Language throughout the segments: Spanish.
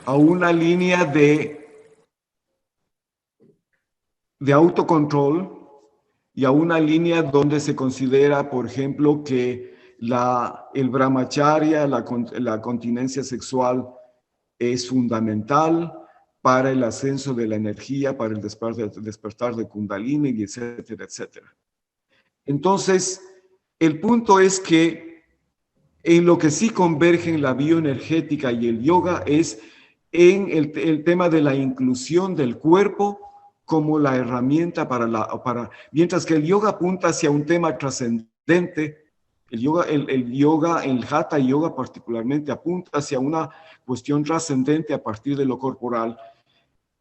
a una línea de autocontrol y a una línea donde se considera, por ejemplo, que el brahmacharya, la continencia sexual, es fundamental para el ascenso de la energía, para el despertar de Kundalini, y etcétera, etcétera. Entonces, el punto es que en lo que sí convergen la bioenergética y el yoga es en el tema de la inclusión del cuerpo como la herramienta mientras que el yoga apunta hacia un tema trascendente, el Hatha Yoga particularmente apunta hacia una cuestión trascendente a partir de lo corporal.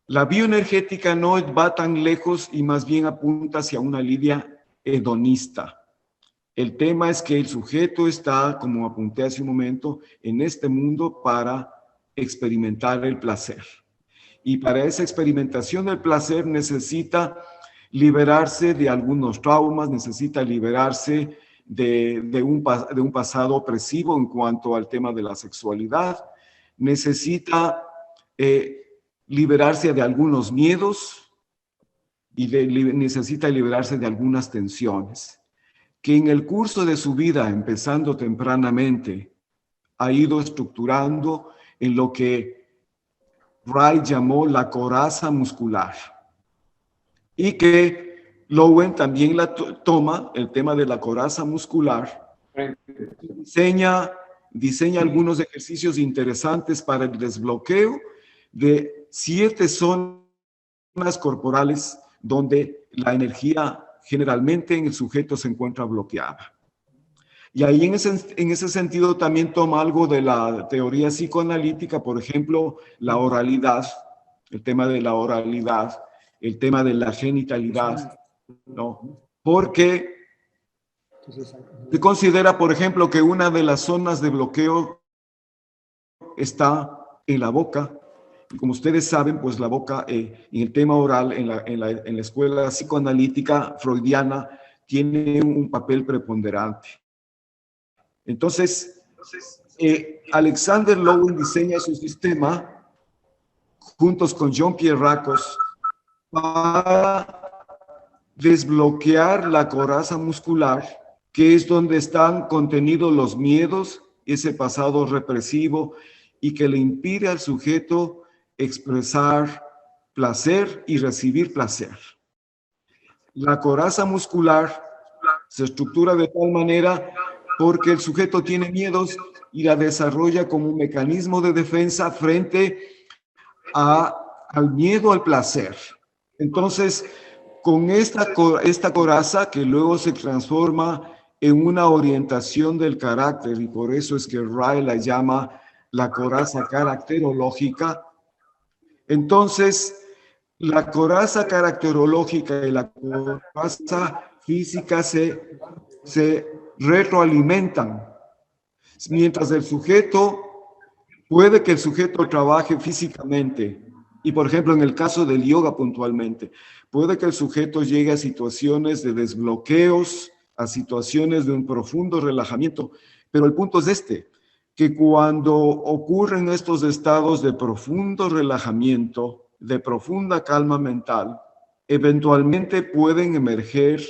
La bioenergética no va tan lejos y más bien apunta hacia una línea hedonista. El tema es que el sujeto está, como apunté hace un momento, en este mundo para experimentar el placer. Y para esa experimentación del placer necesita liberarse de algunos traumas, necesita liberarse de un pasado opresivo en cuanto al tema de la sexualidad, necesita liberarse de algunos miedos y necesita liberarse de algunas tensiones, que en el curso de su vida, empezando tempranamente, ha ido estructurando en lo que Wright llamó la coraza muscular, y que Lowen también toma el tema de la coraza muscular, diseña algunos ejercicios interesantes para el desbloqueo de 7 zonas corporales donde la energía generalmente en el sujeto se encuentra bloqueada. Y ahí en ese sentido también toma algo de la teoría psicoanalítica, por ejemplo, la oralidad, el tema de la oralidad, el tema de la genitalidad, ¿no? Porque se considera, por ejemplo, que una de las zonas de bloqueo está en la boca. Y como ustedes saben, pues la boca, en el tema oral, en la escuela psicoanalítica freudiana, tiene un papel preponderante. Entonces, Alexander Lowen diseña su sistema juntos con Jean-Pierre Racos para desbloquear la coraza muscular, que es donde están contenidos los miedos, ese pasado represivo, y que le impide al sujeto expresar placer y recibir placer. La coraza muscular se estructura de tal manera porque el sujeto tiene miedos y la desarrolla como un mecanismo de defensa frente al miedo al placer. Entonces, con esta coraza que luego se transforma en una orientación del carácter, y por eso es que Ray la llama la coraza caracterológica. Entonces, la coraza caracterológica y la coraza física se retroalimentan. Mientras puede que el sujeto trabaje físicamente, y por ejemplo en el caso del yoga puntualmente, puede que el sujeto llegue a situaciones de desbloqueos, a situaciones de un profundo relajamiento, pero el punto es que cuando ocurren estos estados de profundo relajamiento, de profunda calma mental, eventualmente pueden emerger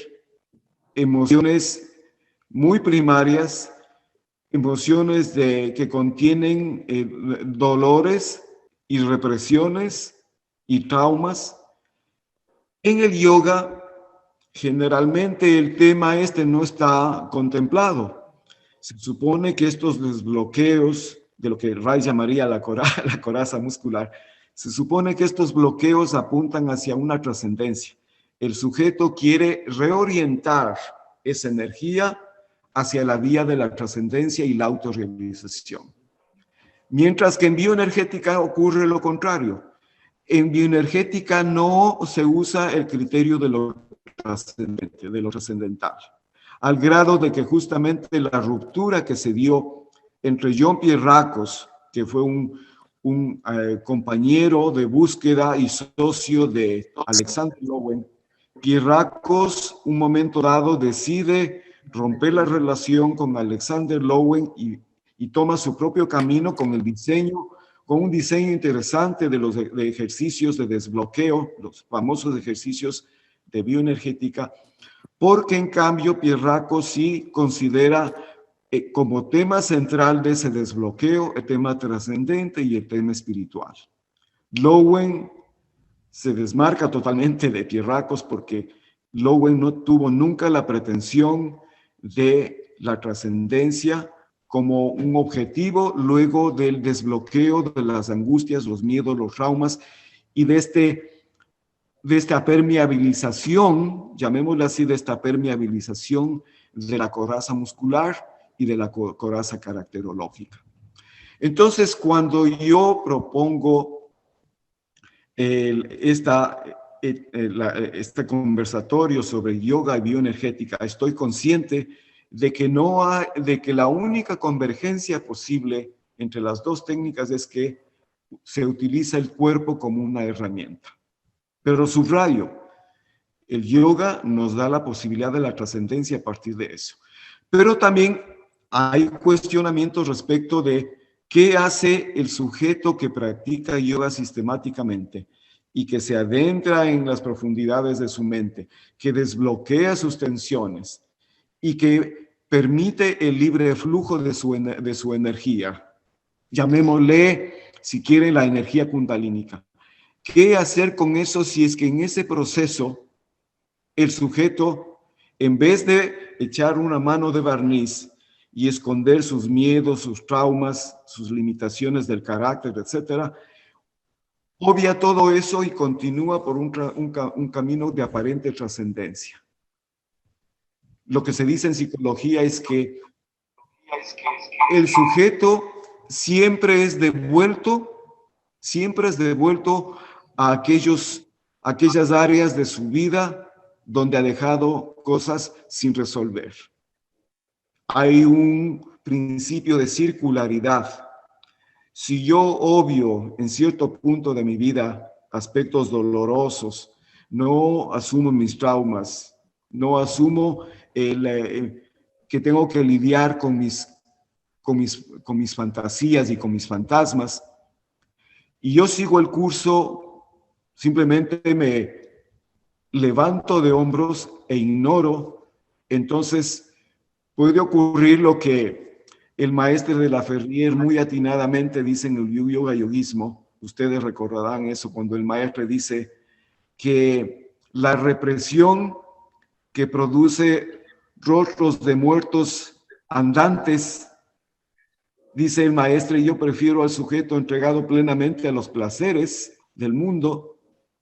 emociones muy primarias, emociones que contienen dolores y represiones y traumas. En el yoga, generalmente el tema no está contemplado. Se supone que estos desbloqueos, de lo que Ray llamaría la coraza muscular, se supone que estos bloqueos apuntan hacia una trascendencia. El sujeto quiere reorientar esa energía hacia la vía de la trascendencia y la autorrealización. Mientras que en bioenergética ocurre lo contrario. En bioenergética no se usa el criterio de lo trascendente, de lo trascendental, al grado de que justamente la ruptura que se dio entre Jean-Pierre Racos, que fue un un compañero de búsqueda y socio de Alexander Lowen, Pierrakos, un momento dado, decide romper la relación con Alexander Lowen y toma su propio camino con el diseño, con un diseño interesante de ejercicios de desbloqueo, los famosos ejercicios de bioenergética, porque en cambio Pierrakos sí considera como tema central de ese desbloqueo el tema trascendente y el tema espiritual. Lowen se desmarca totalmente de Pierrakos porque Lowen no tuvo nunca la pretensión de la trascendencia como un objetivo luego del desbloqueo de las angustias, los miedos, los traumas y de esta permeabilización, llamémosla así, de esta permeabilización de la coraza muscular y de la coraza caracterológica. Entonces, cuando yo propongo este conversatorio sobre yoga y bioenergética, estoy consciente de que la única convergencia posible entre las dos técnicas es que se utiliza el cuerpo como una herramienta. Pero subrayo, el yoga nos da la posibilidad de la trascendencia a partir de eso. Pero también hay cuestionamientos respecto de qué hace el sujeto que practica yoga sistemáticamente y que se adentra en las profundidades de su mente, que desbloquea sus tensiones y que permite el libre flujo de su energía. Llamémosle, si quieren, la energía kundalínica. ¿Qué hacer con eso si es que en ese proceso el sujeto, en vez de echar una mano de barniz y esconder sus miedos, sus traumas, sus limitaciones del carácter, etcétera, obvia todo eso y continúa por un camino de aparente trascendencia? Lo que se dice en psicología es que el sujeto siempre es devuelto a aquellas áreas de su vida donde ha dejado cosas sin resolver. Hay un principio de circularidad. Si yo obvio en cierto punto de mi vida aspectos dolorosos, no asumo mis traumas, no asumo que tengo que lidiar con mis fantasías y con mis fantasmas, y yo sigo el curso, simplemente me levanto de hombros e ignoro, entonces puede ocurrir lo que el maestro de la Ferrier muy atinadamente dice en el yoga yoguismo. Ustedes recordarán eso cuando el maestro dice que la represión que produce rostros de muertos andantes, dice el maestro, yo prefiero al sujeto entregado plenamente a los placeres del mundo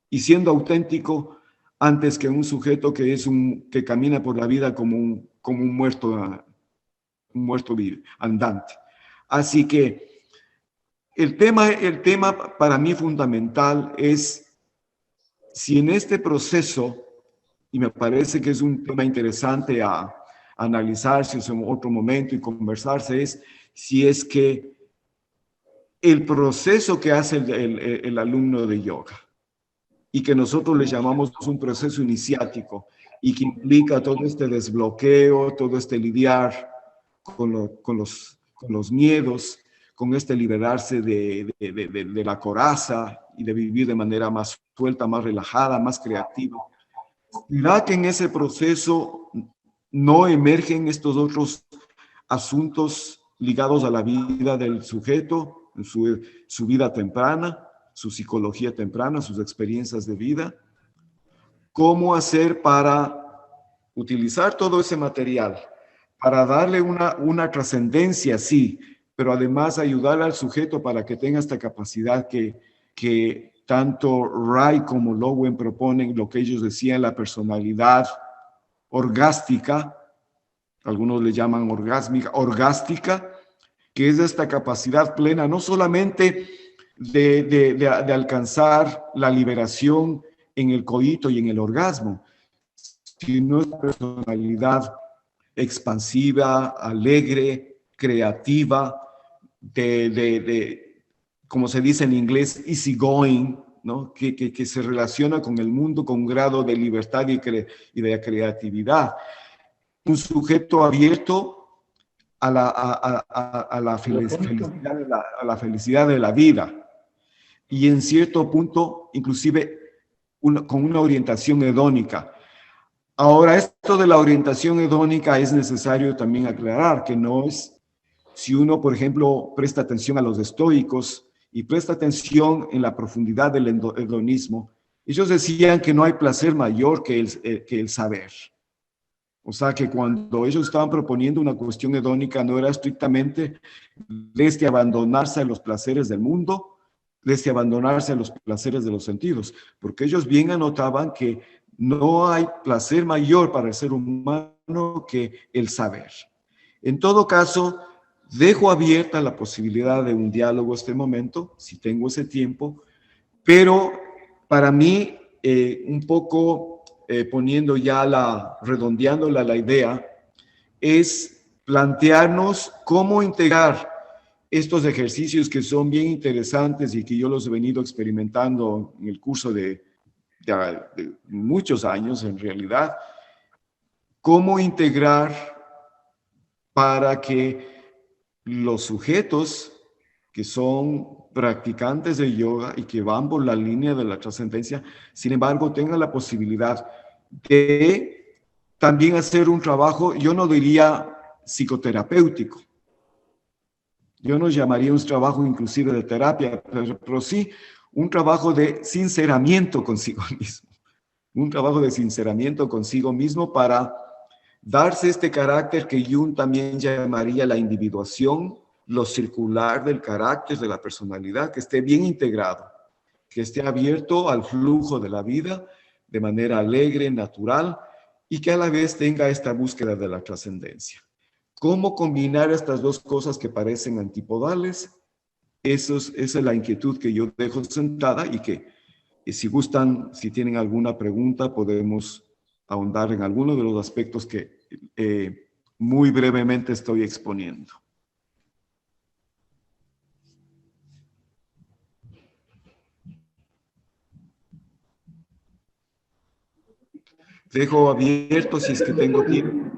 y siendo auténtico antes que un sujeto que camina por la vida como un muerto andante. Así que el tema para mí fundamental es si en este proceso, y me parece que es un tema interesante a analizarse en otro momento y conversarse, es si es que el proceso que hace el alumno de yoga y que nosotros le llamamos un proceso iniciático y que implica todo este desbloqueo, todo este lidiar con los miedos, con este liberarse de la coraza y de vivir de manera más suelta, más relajada, más creativa. ¿Será que en ese proceso no emergen estos otros asuntos ligados a la vida del sujeto, en su vida temprana, su psicología temprana, sus experiencias de vida? ¿Cómo hacer para utilizar todo ese material, para darle una trascendencia, sí, pero además ayudar al sujeto para que tenga esta capacidad que tanto Ray como Lowen proponen, lo que ellos decían, la personalidad orgástica, algunos le llaman orgástica, que es esta capacidad plena, no solamente de alcanzar la liberación en el coito y en el orgasmo, sino esta personalidad expansiva, alegre, creativa, de como se dice en inglés, easygoing, ¿no? Que se relaciona con el mundo con un grado de libertad y de creatividad. Un sujeto abierto a la felicidad de la vida. Y en cierto punto, inclusive, con una orientación hedónica. Ahora, esto de la orientación hedónica es necesario también aclarar que no es, si uno, por ejemplo, presta atención a los estoicos y presta atención en la profundidad del hedonismo, ellos decían que no hay placer mayor que el saber. O sea, que cuando ellos estaban proponiendo una cuestión hedónica, no era estrictamente desde abandonarse a los placeres del mundo, desde abandonarse a los placeres de los sentidos, porque ellos bien anotaban que no hay placer mayor para el ser humano que el saber. En todo caso, dejo abierta la posibilidad de un diálogo este momento, si tengo ese tiempo, pero para mí, un poco poniendo ya redondeándola la idea, es plantearnos cómo integrar estos ejercicios que son bien interesantes y que yo los he venido experimentando en el curso de muchos años en realidad, cómo integrar para que los sujetos que son practicantes de yoga y que van por la línea de la trascendencia, sin embargo, tengan la posibilidad de también hacer un trabajo, yo no diría psicoterapéutico, yo no llamaría un trabajo inclusive de terapia, pero sí un trabajo de sinceramiento consigo mismo, un trabajo de sinceramiento consigo mismo para darse este carácter que Jung también llamaría la individuación, lo circular del carácter, de la personalidad, que esté bien integrado, que esté abierto al flujo de la vida de manera alegre, natural, y que a la vez tenga esta búsqueda de la trascendencia. ¿Cómo combinar estas dos cosas que parecen antipodales? Esa es la inquietud que yo dejo sentada y que si gustan, si tienen alguna pregunta, podemos ahondar en alguno de los aspectos que muy brevemente estoy exponiendo. Dejo abierto si es que tengo tiempo.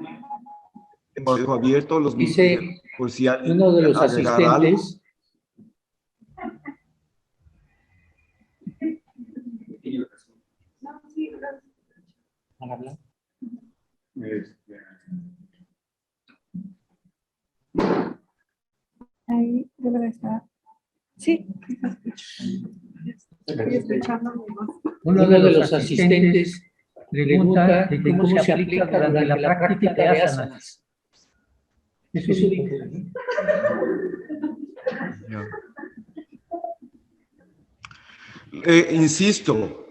Dejo abierto los micrófonos por si alguien uno de los asistentes. Ahí debe estar. Sí, estoy escuchando mi voz. Uno de los asistentes pregunta de cómo se aplica durante la práctica de asanas. Eso es insisto,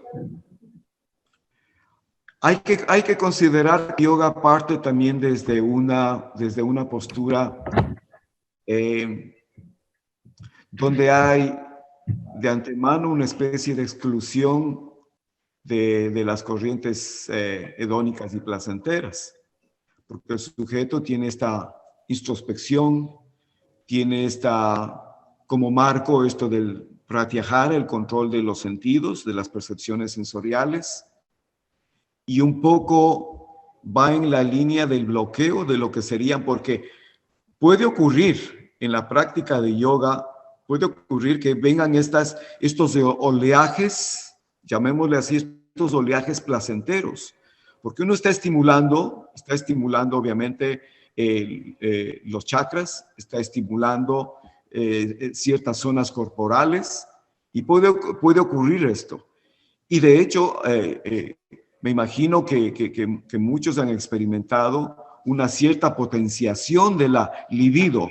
hay que considerar que yoga parte también desde una postura donde hay de antemano una especie de exclusión de las corrientes hedónicas y placenteras, porque el sujeto tiene esta introspección, tiene como marco esto del pratyahara, el control de los sentidos, de las percepciones sensoriales, y un poco va en la línea del bloqueo de lo que serían, porque puede ocurrir en la práctica de yoga, puede ocurrir que vengan estos oleajes, llamémosle así, estos oleajes placenteros, porque uno está estimulando obviamente los chakras, está estimulando ciertas zonas corporales y puede ocurrir esto. Y de hecho, me imagino que muchos han experimentado una cierta potenciación de la libido.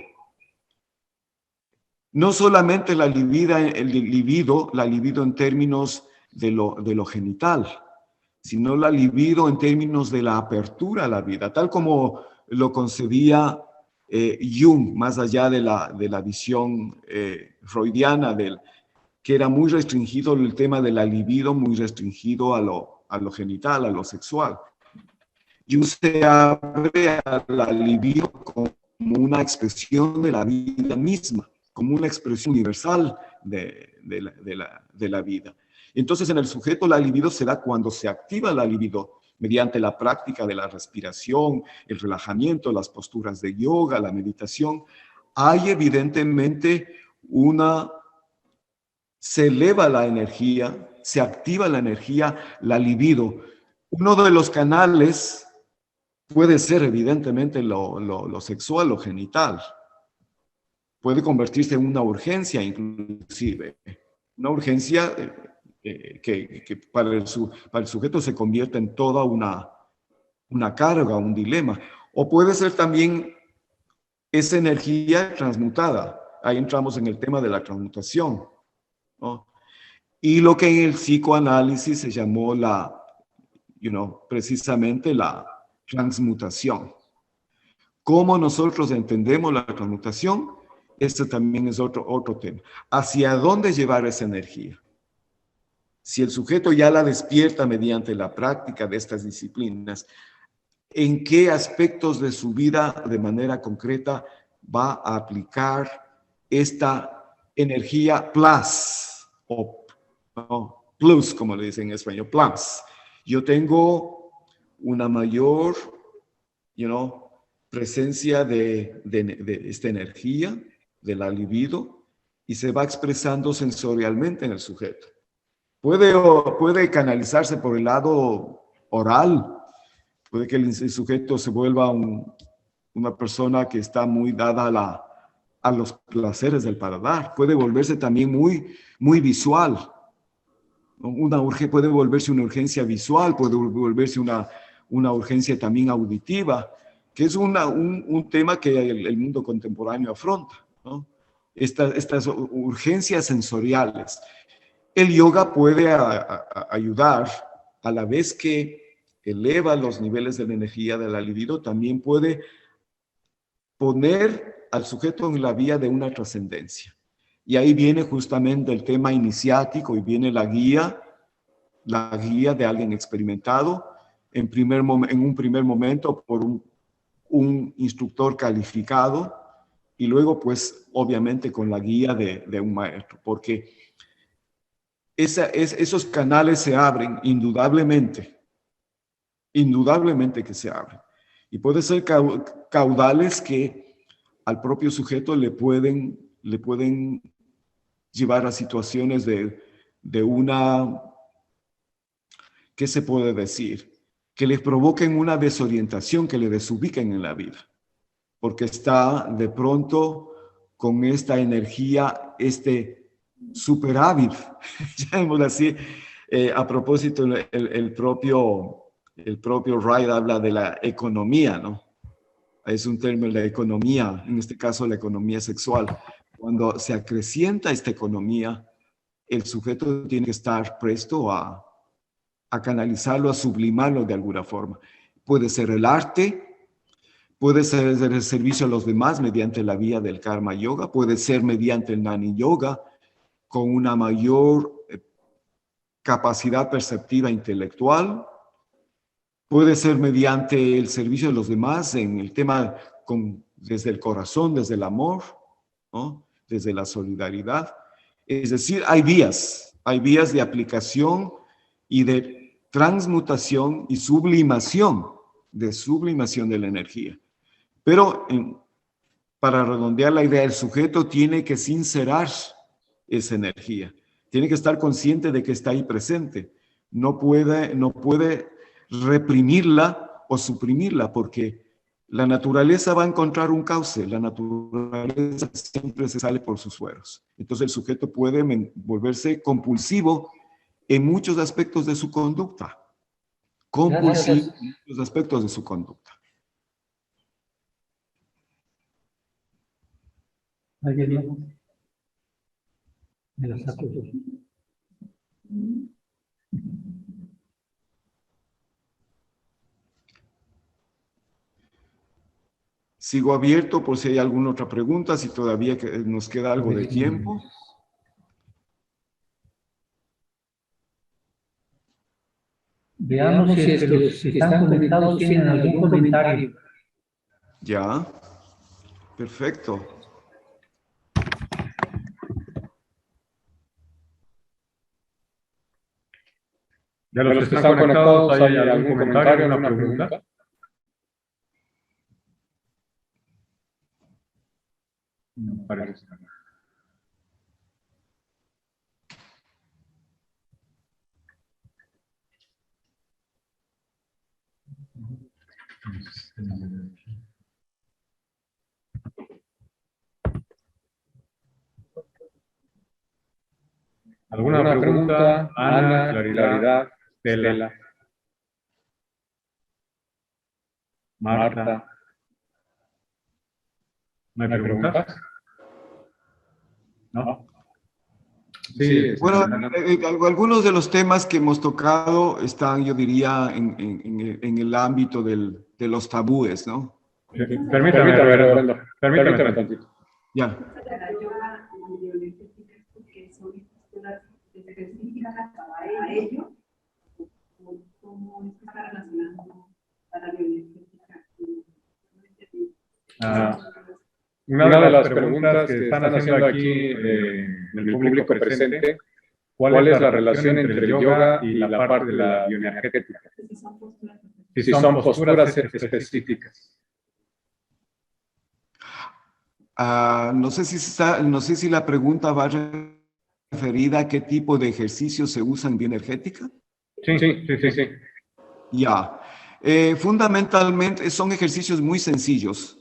No solamente la libido en términos de lo genital, sino la libido en términos de la apertura a la vida, tal como lo concebía Jung, más allá de la visión freudiana, que era muy restringido el tema de la libido, muy restringido a lo genital, a lo sexual. Jung se abre a la libido como una expresión de la vida misma, como una expresión universal de la vida. Entonces, en el sujeto la libido se da cuando se activa la libido mediante la práctica de la respiración, el relajamiento, las posturas de yoga, la meditación. Hay evidentemente se eleva la energía, se activa la energía, la libido. Uno de los canales puede ser evidentemente lo sexual, lo genital. Puede convertirse en una urgencia inclusive. Una urgencia que para el sujeto se convierte en toda una carga, un dilema. O puede ser también esa energía transmutada. Ahí entramos en el tema de la transmutación, ¿no? Y lo que en el psicoanálisis se llamó precisamente la transmutación. ¿Cómo nosotros entendemos la transmutación? Este también es otro tema. ¿Hacia dónde llevar esa energía? Si el sujeto ya la despierta mediante la práctica de estas disciplinas, ¿en qué aspectos de su vida de manera concreta va a aplicar esta energía plus, o plus, como le dicen en español, plus? Yo tengo una mayor, presencia de esta energía, de la libido, y se va expresando sensorialmente en el sujeto. Puede canalizarse por el lado oral. Puede que el sujeto se vuelva una persona que está muy dada a los placeres del paladar. Puede volverse también muy, muy visual. Puede volverse una urgencia visual, puede volverse una urgencia también auditiva, que es un tema que el mundo contemporáneo afronta, ¿no? Estas urgencias sensoriales. El yoga puede ayudar, a la vez que eleva los niveles de la energía de la libido, también puede poner al sujeto en la vía de una trascendencia. Y ahí viene justamente el tema iniciático y viene la guía de alguien experimentado, en un primer momento por un instructor calificado, y luego pues obviamente con la guía de un maestro, porque esos canales se abren indudablemente que se abren. Y puede ser caudales que al propio sujeto le pueden llevar a situaciones de una, ¿qué se puede decir? Que les provoquen una desorientación, que le desubiquen en la vida, porque está de pronto con esta energía, superávit, llamémoslo así. A propósito, el propio Wright habla de la economía, ¿no? Es un término, la economía, en este caso la economía sexual. Cuando se acrecienta esta economía, el sujeto tiene que estar presto a canalizarlo, a sublimarlo de alguna forma. Puede ser el arte, puede ser el servicio a los demás mediante la vía del karma yoga, puede ser mediante el Jnana yoga, con una mayor capacidad perceptiva intelectual, puede ser mediante el servicio de los demás en el tema desde el corazón, desde el amor, ¿no? Desde la solidaridad. Es decir, hay vías de aplicación y de transmutación y sublimación de la energía. Pero para redondear la idea, el sujeto tiene que sincerar esa energía. Tiene que estar consciente de que está ahí presente. No puede reprimirla o suprimirla, porque la naturaleza va a encontrar un cauce. La naturaleza siempre se sale por sus fueros. Entonces el sujeto puede volverse compulsivo en muchos aspectos de su conducta. Compulsivo en muchos aspectos de su conducta. ¿Alguien me la saco? Sigo abierto por si hay alguna otra pregunta, si todavía nos queda algo de tiempo. Veamos si es que los que están conectados tienen algún comentario. Ya, perfecto. De los que están conectados, ¿hay algún comentario, alguna pregunta? No parece. ¿Alguna pregunta? Ana, Claridad, Estela, Marta. ¿No hay preguntas? ¿No? Sí, Bueno, algunos de los temas que hemos tocado están, yo diría, en el ámbito de los tabúes, ¿no? Permítame, reverendo. Permítame tantito. Ya. A ello, ¿cómo está relacionando a la bioenergética? Una de las preguntas que están haciendo aquí en el público presente, ¿cuál es la relación entre el yoga y la parte de la bioenergética? Si son posturas específicas. No sé si la pregunta va referida a qué tipo de ejercicios se usan en bioenergética. Sí. Ya. Fundamentalmente son ejercicios muy sencillos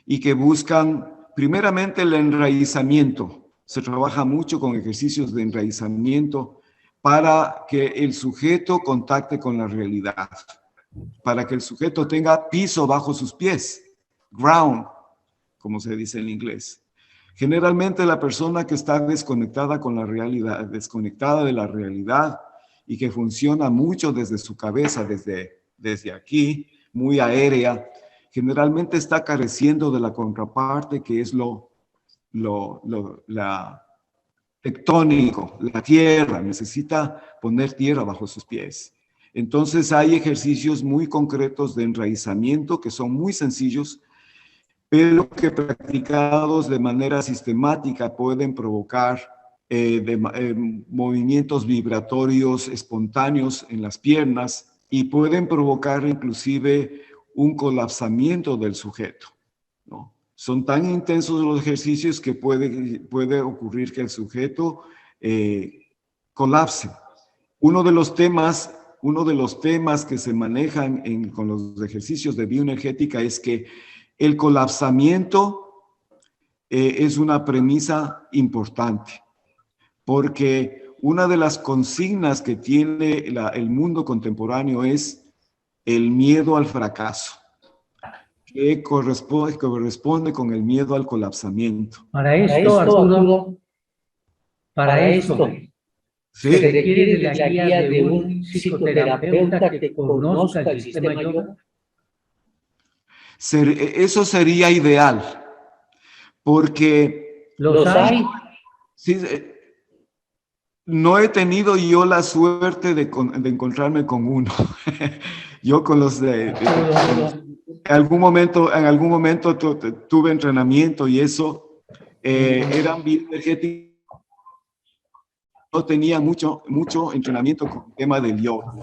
y que buscan primeramente el enraizamiento. Se trabaja mucho con ejercicios de enraizamiento para que el sujeto contacte con la realidad, para que el sujeto tenga piso bajo sus pies, ground, como se dice en inglés. Generalmente la persona que está desconectada con la realidad, desconectada de la realidad y que funciona mucho desde su cabeza, desde aquí, muy aérea, generalmente está careciendo de la contraparte que es la tectónico, la tierra, necesita poner tierra bajo sus pies. Entonces hay ejercicios muy concretos de enraizamiento que son muy sencillos, pero que practicados de manera sistemática pueden provocar movimientos vibratorios espontáneos en las piernas y pueden provocar inclusive un colapsamiento del sujeto, ¿no? Son tan intensos los ejercicios que puede ocurrir que el sujeto colapse. Uno de los temas que se manejan con los ejercicios de bioenergética es que el colapsamiento es una premisa importante, porque una de las consignas que tiene el mundo contemporáneo es el miedo al fracaso, que corresponde con el miedo al colapsamiento. Para esto, Arturo, ¿Sí? se requiere de la guía de un psicoterapeuta que conozca el sistema yoga. Eso sería ideal, porque ¿Los hay? sí, no he tenido yo la suerte de encontrarme con uno. Yo con los en algún momento tuve entrenamiento y eso eran bioenergéticos. No tenía mucho entrenamiento con el tema del yoga.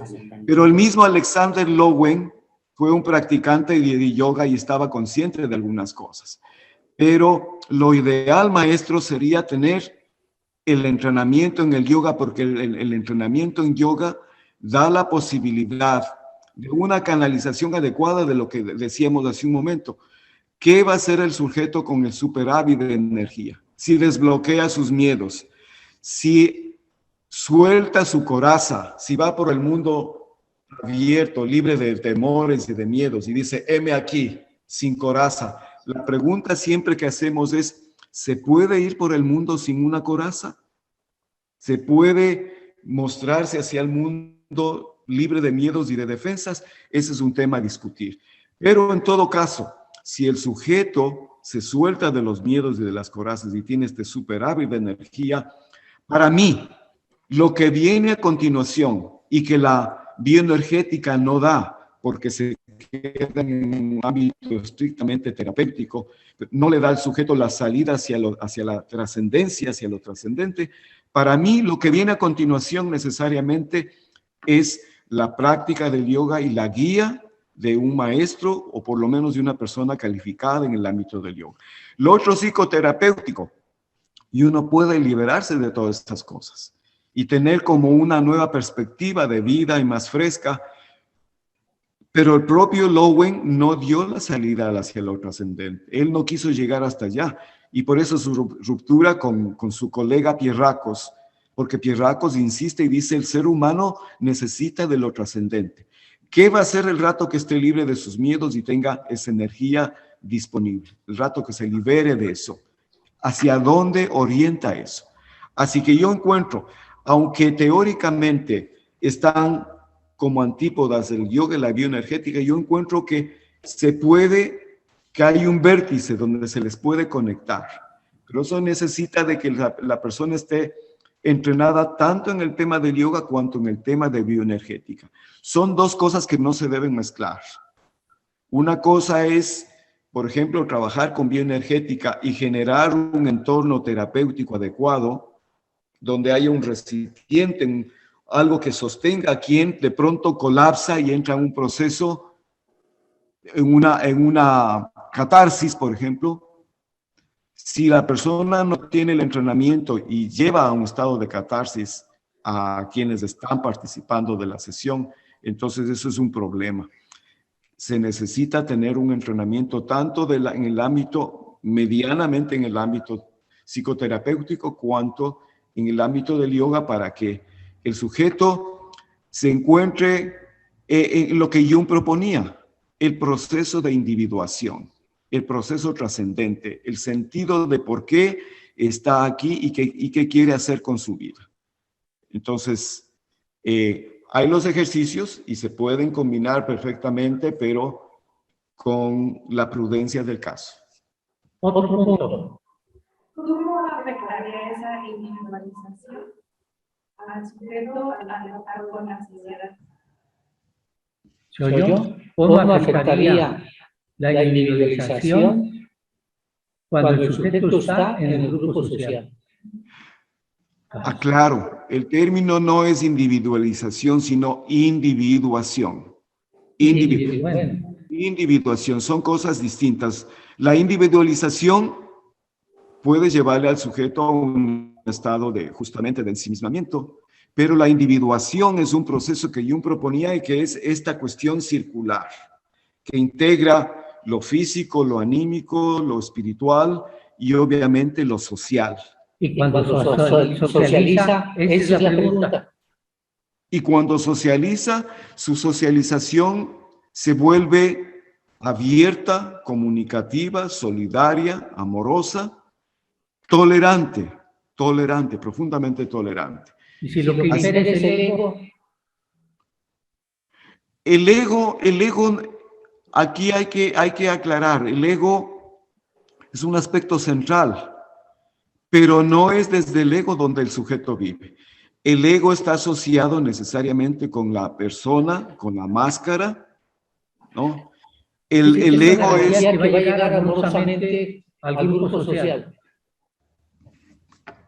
Pero el mismo Alexander Lowen fue un practicante de yoga y estaba consciente de algunas cosas. Pero lo ideal, maestro, sería tener el entrenamiento en el yoga, porque el entrenamiento en yoga da la posibilidad de una canalización adecuada de lo que decíamos hace un momento. ¿Qué va a hacer el sujeto con el superávit de energía? Si desbloquea sus miedos, si suelta su coraza, si va por el mundo abierto, libre de temores y de miedos, y dice, heme aquí, sin coraza. La pregunta siempre que hacemos es, ¿se puede ir por el mundo sin una coraza? ¿Se puede mostrarse hacia el mundo libre de miedos y de defensas? Ese es un tema a discutir. Pero en todo caso, si el sujeto se suelta de los miedos y de las corazas y tiene este superávit de energía, para mí, lo que viene a continuación y que la bioenergética no da, porque se queda en un ámbito estrictamente terapéutico, no le da al sujeto la salida hacia la trascendencia, hacia lo trascendente. Para mí, lo que viene a continuación necesariamente es la práctica del yoga y la guía de un maestro o por lo menos de una persona calificada en el ámbito del yoga. Lo otro psicoterapéutico, y uno puede liberarse de todas estas cosas y tener como una nueva perspectiva de vida y más fresca. Pero el propio Lowen no dio la salida hacia lo trascendente. Él no quiso llegar hasta allá. Y por eso su ruptura con su colega Pierrakos, porque Pierrakos insiste y dice, el ser humano necesita de lo trascendente. ¿Qué va a hacer el rato que esté libre de sus miedos y tenga esa energía disponible? El rato que se libere de eso. ¿Hacia dónde orienta eso? Así que yo encuentro, aunque teóricamente están como antípodas del yoga y la bioenergética, yo encuentro que que hay un vértice donde se les puede conectar. Pero eso necesita de que la persona esté entrenada tanto en el tema del yoga cuanto en el tema de bioenergética. Son dos cosas que no se deben mezclar. Una cosa es, por ejemplo, trabajar con bioenergética y generar un entorno terapéutico adecuado, donde haya un recipiente, algo que sostenga a quien de pronto colapsa y entra en un proceso, en una catarsis, por ejemplo. Si la persona no tiene el entrenamiento y lleva a un estado de catarsis a quienes están participando de la sesión, entonces eso es un problema. Se necesita tener un entrenamiento tanto en el ámbito, medianamente en el ámbito psicoterapéutico, cuanto en el ámbito del yoga, para que el sujeto se encuentre en lo que Jung proponía, el proceso de individuación, el proceso trascendente, el sentido de por qué está aquí y qué quiere hacer con su vida. Entonces, hay los ejercicios y se pueden combinar perfectamente, pero con la prudencia del caso. Otro punto. ¿Cómo afectaría esa individualización al sujeto al estar con la sociedad? ¿Cómo afectaría la individualización cuando el sujeto está en el grupo social? Claro, el término no es individualización, sino individuación. Individuación, son cosas distintas. La individualización puede llevarle al sujeto a un estado justamente de ensimismamiento, pero la individuación es un proceso que Jung proponía y que es esta cuestión circular, que integra lo físico, lo anímico, lo espiritual y obviamente lo social. Y cuando socializa, esa es la pregunta. Y cuando socializa, su socialización se vuelve abierta, comunicativa, solidaria, amorosa, tolerante, profundamente tolerante. Y si lo que impera es el ego. El ego, aquí hay que aclarar, el ego es un aspecto central, pero no es desde el ego donde el sujeto vive. El ego está asociado necesariamente con la persona, con la máscara, ¿no? El ego es... que va a llegar amorosamente al grupo social.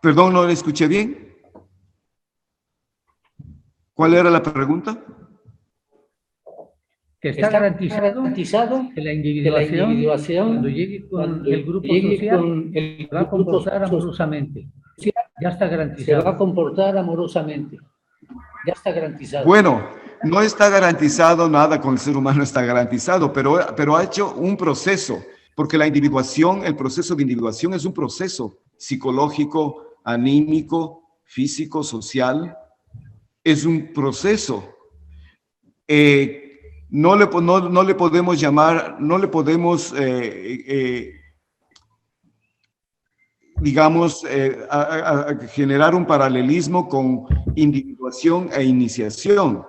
Perdón, no le escuché bien. ¿Cuál era la pregunta? Que está garantizado que la individuación, cuando llegue con el grupo social, va a comportar amorosamente. Ya está garantizado. Se va a comportar amorosamente. Ya está garantizado. Bueno, no está garantizado nada con el ser humano, está garantizado, pero ha hecho un proceso, porque la individuación, el proceso de individuación es un proceso psicológico, anímico, físico, social. Es un proceso. No le podemos llamar, no le podemos, digamos, a generar un paralelismo con individuación e iniciación,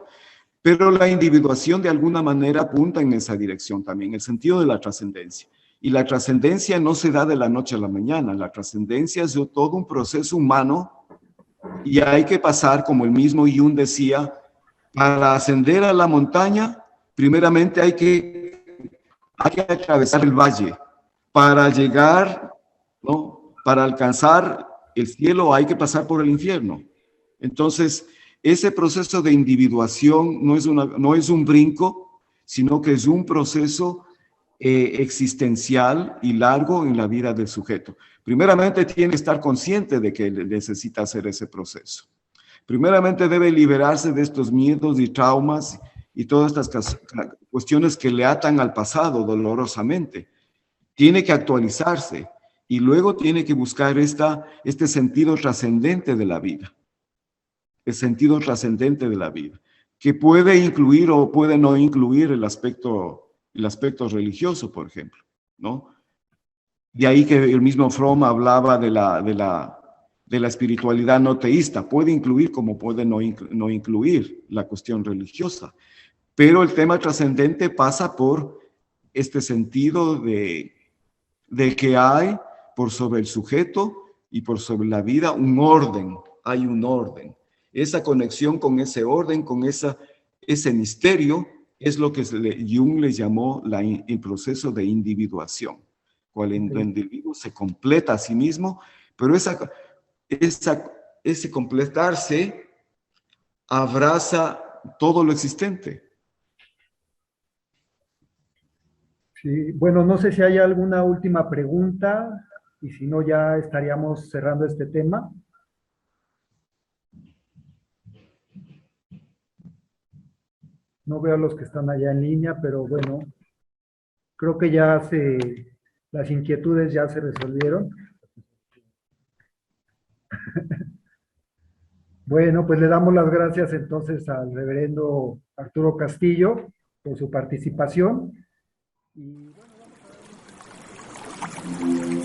pero la individuación de alguna manera apunta en esa dirección también, el sentido de la trascendencia. Y la trascendencia no se da de la noche a la mañana, la trascendencia es todo un proceso humano y hay que pasar, como el mismo Jung decía, para ascender a la montaña, primeramente hay que atravesar el valle. Para llegar, ¿no? Para alcanzar el cielo hay que pasar por el infierno. Entonces, ese proceso de individuación no es un brinco, sino que es un proceso existencial y largo en la vida del sujeto. Primeramente tiene que estar consciente de que necesita hacer ese proceso. Primeramente debe liberarse de estos miedos y traumas y todas estas cuestiones que le atan al pasado dolorosamente. Tiene que actualizarse y luego tiene que buscar este sentido trascendente de la vida. El sentido trascendente de la vida, que puede incluir o puede no incluir el aspecto religioso, por ejemplo, ¿no? De ahí que el mismo Fromm hablaba de la espiritualidad no teísta. Puede incluir como puede no incluir la cuestión religiosa. Pero el tema trascendente pasa por este sentido de que hay por sobre el sujeto y por sobre la vida un orden. Hay un orden. Esa conexión con ese orden, con ese misterio, es lo que Jung le llamó el proceso de individuación, cuando el individuo se completa a sí mismo, pero ese completarse abraza todo lo existente. Sí, bueno, no sé si hay alguna última pregunta, y si no ya estaríamos cerrando este tema. No veo a los que están allá en línea, pero bueno, creo que las inquietudes ya se resolvieron. Bueno, pues le damos las gracias entonces al reverendo Arturo Castillo por su participación. Y bueno, vamos a ver.